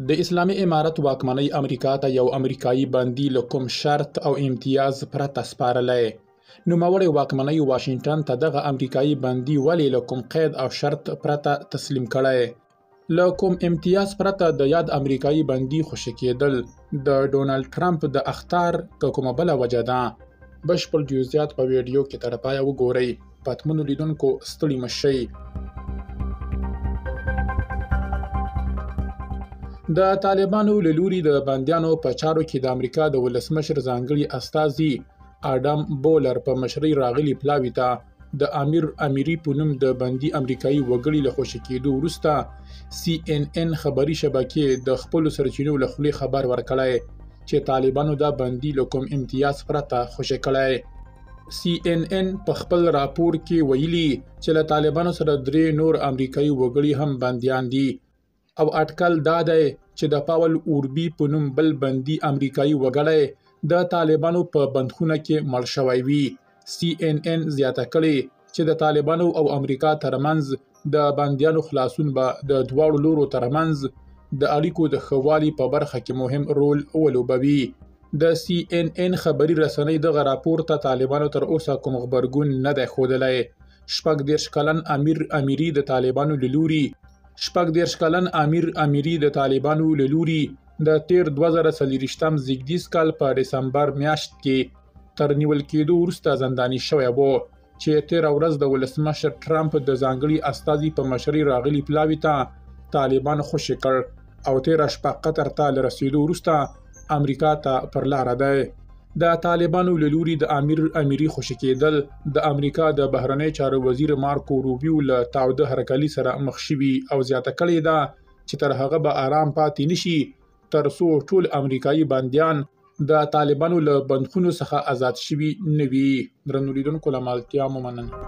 د اسلامي امارت واکمنۍ امریکا ته یو امریکایي بندي له کوم شرط او امتیاز پرته سپارلی. نوموړې واکمنۍ واشنګټن ته دغه امریکایي بندي ولې له کوم قید او شرط پرته تسلیم کړی. له کوم امتیاز پرته د یاد امریکایي بندي خوشي کېدل د ډونالډ ټرمپ د اخطار که کومه بله وجه ده. بشپړ جزئیات په ویډیو کې تر پایه وګورئ. پاتمنو لیدونکو ستړي مه شئ. د طالبانو له لوري د بندیانو په چارو کې د امریکا د ولسمشر ځانګړي استازي آډم بولر په مشرۍ راغلي پلاوي ته د امیر امیري په نوم د بندي امریکایي وګړي له خوشي کېدو وروسته CNN خبري شبکې د خپلو سرچینو له خولې خبر ورکړی چې طالبانو دا بندي له کوم امتیاز پرته خوشي کړی. CNN په خپل راپور کې ویلي چې له طالبانو سره 3 نور امریکایي وګړي هم بندیان دي او اټکل دا دی چې د پاول اوربي په نوم بل بندي امریکایي وګړی د طالبانو په بندخونه کې مړ شوی وي. CNN زیاته کړې چې د طالبانو او امریکا ترمنځ د بندیانو خلاصون به د دواړو لورو ترمنځ د اړیکو د ښه والي په برخه کې مهم رول ولوبوي. د CNN خبري رسنۍ دغه راپور ته طالبانو تر اوسه کوم غبرګون نه دی ښودلی. 36 کلن امیر امیري د طالبانو له لوري د طالبانو له لوري د تیر 2024 زیږدیز کال په ډسمبر میاشت کې تر نیول کېدو وروسته زنداني شوی و چې تیر ورځ د ولسمشر ټرمپ د ځانګړي استازي په مشرۍ راغلي پلاوي ته طالبان خوشي کړ او تیر شپه قطر ته له رسیدو وروسته امریکا ته پر لاره دی. د طالبانو له لوري د امیر امیري خوشي کېدل د امریکا د بهرنۍ چارو وزیر مارکو روبیو له تاوده هرکلي سره مخ شوي او زیاته کړې ده چې تر هغه به آرام پاتې نشي تر څو ټول امریکایي بندیان د طالبانو له بندخونو څخه آزاد شوي نه وي. درنو لیدونکو له ملتیا مو مننه.